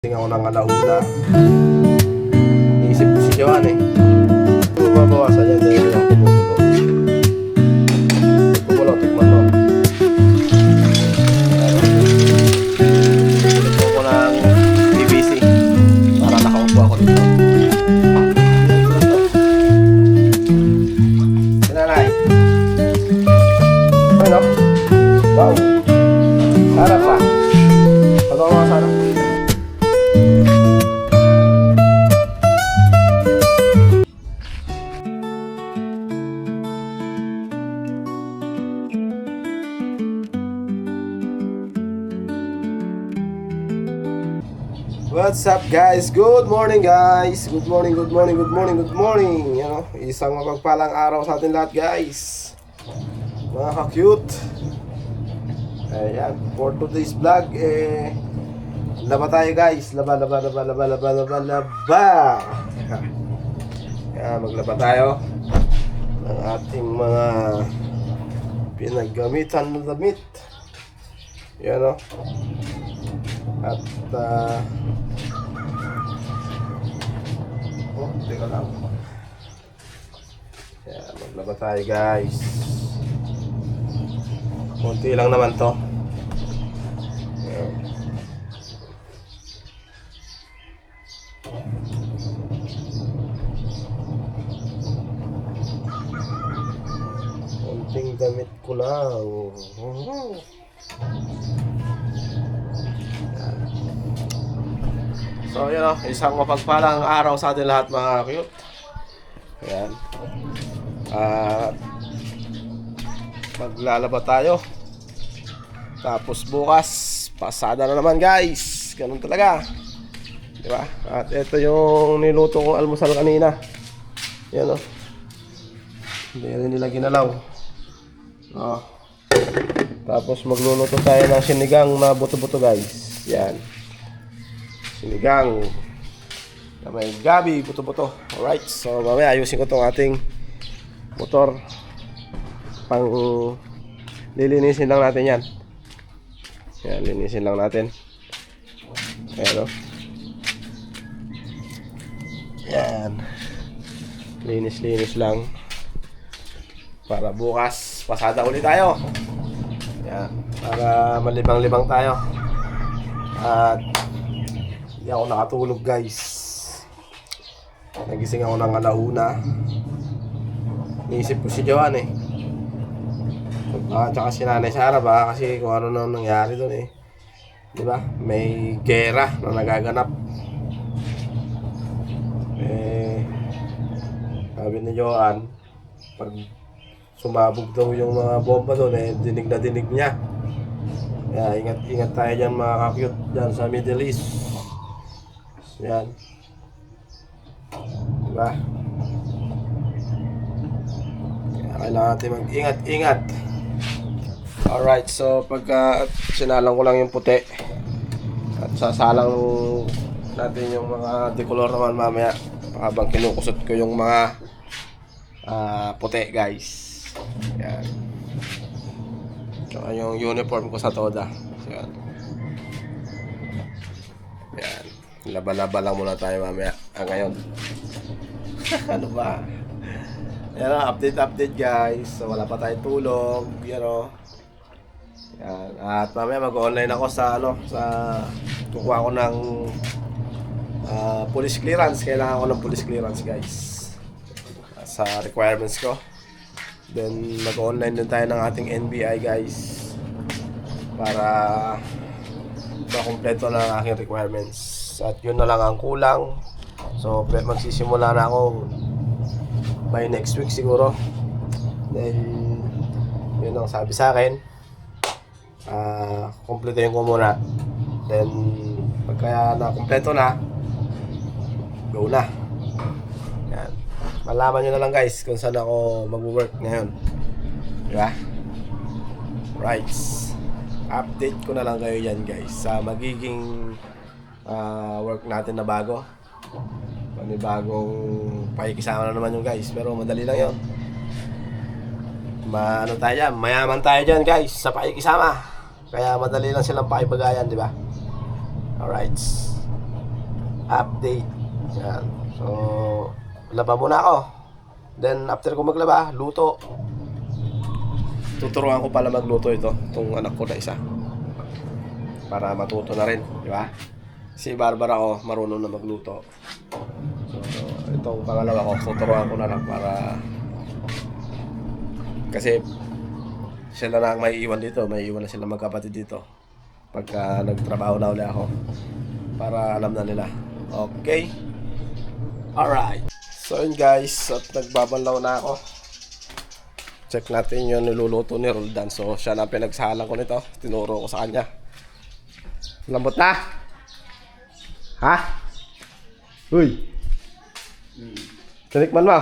Tingnan ako ng alauna. Iisip ko si Johan eh. Mabawasan yan dahil yung kumukulo. Kumukulo, tikman mo. Ito ko ng PVC para nakaupo ako dito. Sinanay. Ano? Wow. Sarap pa. Pagawa ko sarap. What's up guys? Good morning guys! Good morning, good morning, good morning, good morning! Yan, isang mapagpalang araw sa atin lahat guys! Mga ka-cute! Ayan, for today's vlog laba tayo guys! Laba! Ayan, maglaba tayo ng ating mga pinaggamitan na damit. Yan at teka lang. Ayan, maglaba tayo guys. Konti lang naman to. Ayan. Konting damit ko lang. So yun isang mapagpalang araw sa atin lahat mga cute. Ayan. Maglalaba tayo. Tapos bukas pasada na naman guys. Ganun talaga. Diba? At ito yung niluto kong almusal kanina. Yan hindi rin nila ginalaw. Tapos magluluto tayo ng sinigang na buto-buto guys. Yan. Sinigang na may gabi, buto-buto. Alright, so mamaya ayusin ko itong ating motor. Pang lilinisin lang natin yan. Yan, linisin lang natin. Ayan Yan. Linis lang. Para bukas, pasada ulit tayo. Yan, para malibang-libang tayo. At hindi ako nakatulog guys. Nagising ako ng alauna. Iisip ko si Johan eh. Tsaka si Nanay Sara ba kasi kung ano na nangyari doon eh. Diba? May gera na nagaganap. Sabi ni Johan, pag sumabog daw yung mga bomba doon eh, dinig na dinig niya. Kaya ingat tayo dyan mga ka-cute dyan sa Middle East. Yan. Diba? Kaya kailangan natin mag-ingat-ingat. Alright, so pagka sinalang ko lang yung puti at sasalang natin yung mga decolor naman mamaya habang kinukusot ko yung mga puti guys. Yan. Tsaka yung uniform ko sa Toda. Yan. Yan. Laba-laba lang muna tayo mamaya. Ngayon. Ano ba? Yan update guys. So wala pa tayong tulog. Yan Yan. At mamaya mag-online ako sa sa kukuha ko ng police clearance. Kailangan ko ng police clearance guys. Sa requirements ko. Then mag-online din tayo ng ating NBI guys. Para makumpleto na ang aking requirements. At yun na lang ang kulang. So magsisimula na ako by next week siguro. Then yun ang sabi sa akin, kumpletuhin ko muna. Then pagka nakumpleto na, go na. Yan. Malaman nyo na lang guys kung saan ako mag-work ngayon. Diba? Right. Update ko na lang kayo yan guys sa magiging work natin na bago. Panibagong pakikisama na naman yung guys. Pero madali lang yun. Mayaman tayo dyan guys sa pakikisama. Kaya madali lang silang pakibagayan, di ba? Alright. update. Yan. So, laba muna ako. Then, after ko maglaba, luto. Tuturuan ko pala magluto itong anak ko na isa. Para matuto na rin, di ba? Si Barbara ko, marunong na magluto. So, itong pangalawa ko, tuturuan ko na lang para... Kasi, sila na ang may iwan dito. May iwan na sila magkapatid dito. Pagka nagtrabaho na ulit ako. Para alam na nila. Okay? Alright. So yun guys, at nagbabanlaw na ako. Check natin yung niluluto ni Roldan. So siya na pinagsahalan ko nito. Tinuro ko sa kanya. Lambot na? Ha? Uy! Tinikman mo?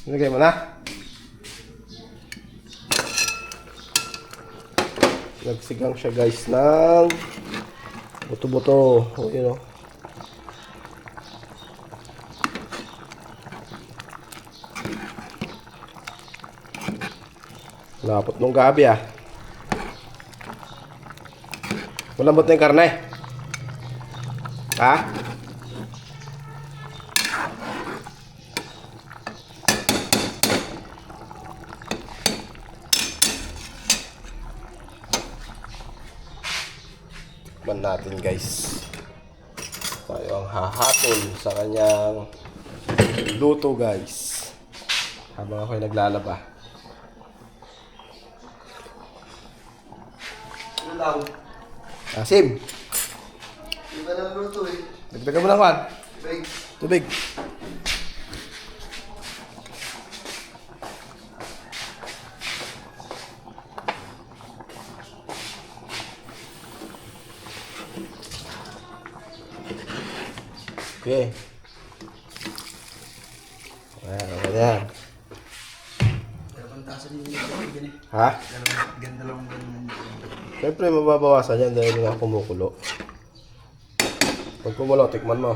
Nilagay mo na? Nagsigang siya guys ng buto-buto. O yun o. Lapot nung gabi ah. Malambot na yung karne. Ha? Tikman natin guys. Tayo ang hahatol sa kanyang luto guys. Habang ako'y naglalaba. Ano daw? Asim. Hindi ba lang luto eh? Dagdagan mo ng kwan. Big. Tubig. Okay. Ayan, ganyan. Dalawang tasa din yung ganyan. Ha? Dalawang ganyan. Siyempre, mababawasan yan dahil nga kumukulo. Pag kumulo, tikman mo.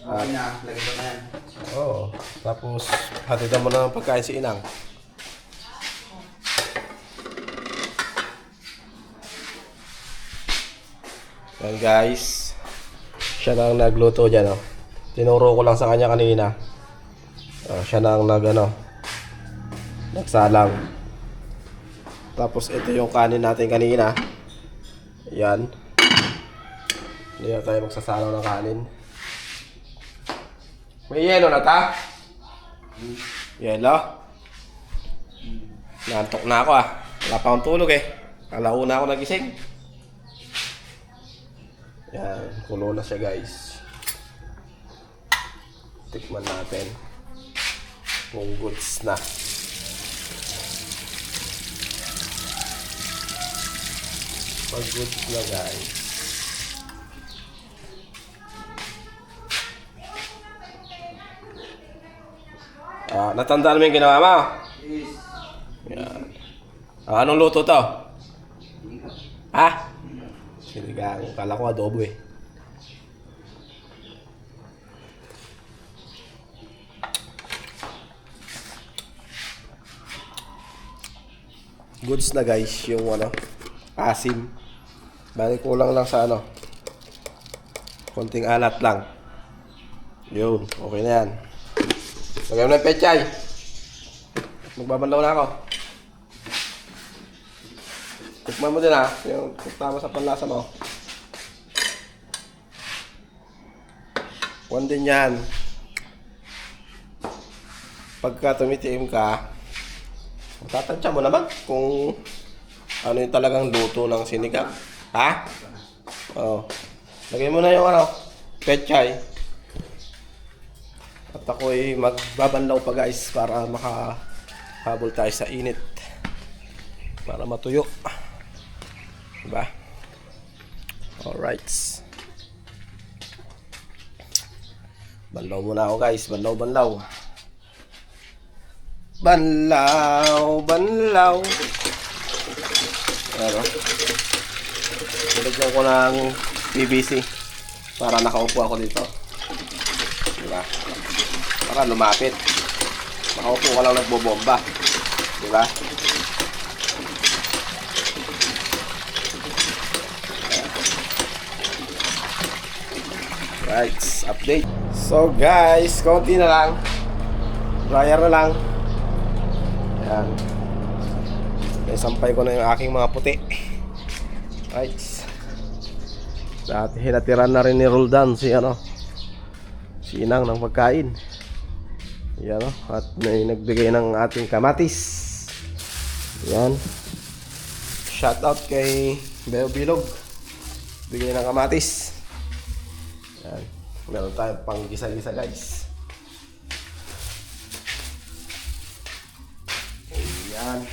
Okay na, lagay ko na yan. Oo. Tapos, hatidan mo na ng pagkain si Inang. Yan guys. Siya na ang nagluto dyan, oh. Tinuro ko lang sa kanya kanina. Siya na ang nagsalang. Tapos ito yung kanin natin kanina. Yan. Hindi na tayo magsasalang ng kanin. May yelo na ta? Yelo? Naantok na ako ah. Wala pa akong tulog eh. Alauna ako nagising. Yan. Kulo na siya guys. Tikman natin. Kung goods na. Pag goods na guys. Natandaan mo yung ginawa mo? Yes. Yan. Anong luto to? Ha? Sinigang. Kala ko adobo eh. Goods na guys yung asim. Bali kulang lang sa konting alat lang. Yun, okay na yan. Lagyan mo ng pechay. Magbabanlaw na ako. Tikman mo din ha. Yung tama sa panlasa mo. One din yan. Pagka tumitiim ka, matatansya mo naman kung ano yung talagang luto ng sinigang. Ha? Oo. Lagay mo na yung pechay. At ako'y magbabanlaw pa guys para makahabol tayo sa init. Para matuyo. Diba? Alright. Banlaw muna ako guys. Banlaw. Banlaw. Pero nilagyan ko ng PVC para nakaupo ako dito. Diba? Para lumapit. Nakaupo ka lang nagbobomba. Diba? Right, update. So guys, konti na lang. Dryer na lang. Ayan. Sampay ko na yung aking mga puti. Right. Dati hinatiran na rin ni Roldan si Inang ng pagkain. Yan at may nagbigay ng ating kamatis. Yan. Shout out kay Beo Bilog. Bigay ng kamatis. Yan. Meron tayong pang gisa-gisa guys. Yan.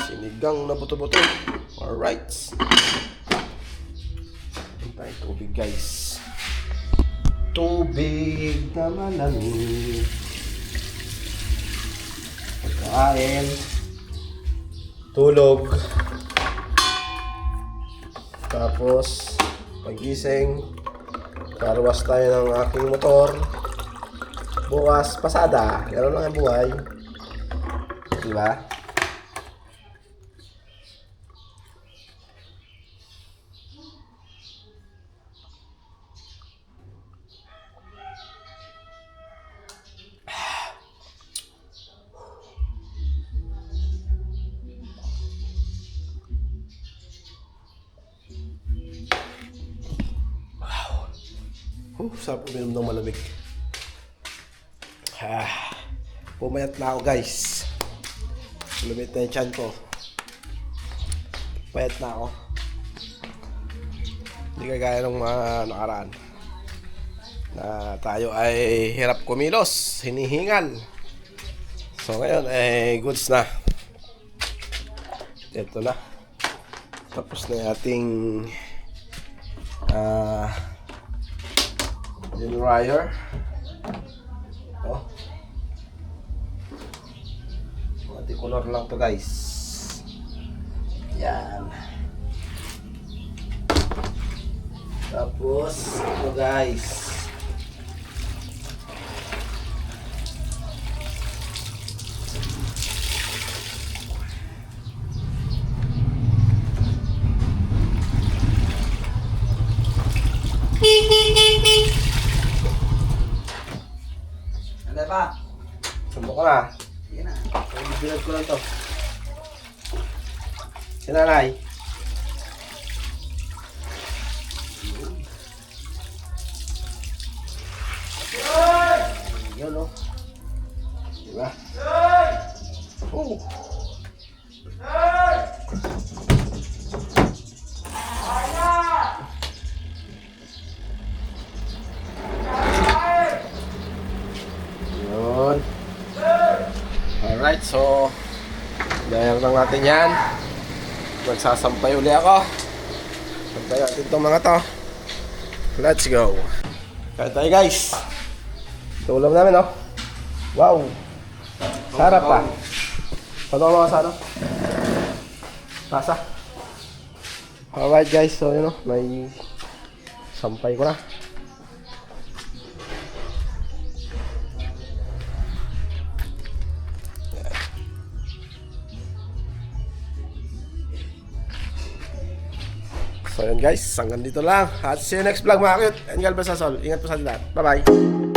Sinigang na buto-buto. Alright. Tayo tubig guys. Tubig na malamig. Pagkain. Tulog. Tapos pagising, karwas tayo ng aking motor. Bukas pasada. Gano'n lang ang buhay. Diba? Sarap uminom ng malamig. Pumayat na ako guys. Lumit na yung tiyan ko. Payat na ako. Hindi kagaya ng mga nakaraan na tayo ay hirap kumilos, hinihingal. So ngayon ay goods na. Ito na. Tapos na yung ating dryer. Multicolor lang to guys. Yan. Tapos ito guys. Ano pa? Sumbok ko na. Sige na. Binag ko lang to. Sinanay. Yun o. Diba? Oh. Yun. Alright, so dahil lang natin yan. Magsasampay uli ako. Sampay natin itong mga to. Let's go. Kaya tayo guys. Ito ulam namin oh. Wow. Sarap pa. Paano mga sana? Pasa. Alright guys, so yun oh. May sampay ko na. So yun guys, hanggang dito lang. At see you next vlog mga cute. And God bless us all. Ingat po sa lahat. Bye bye.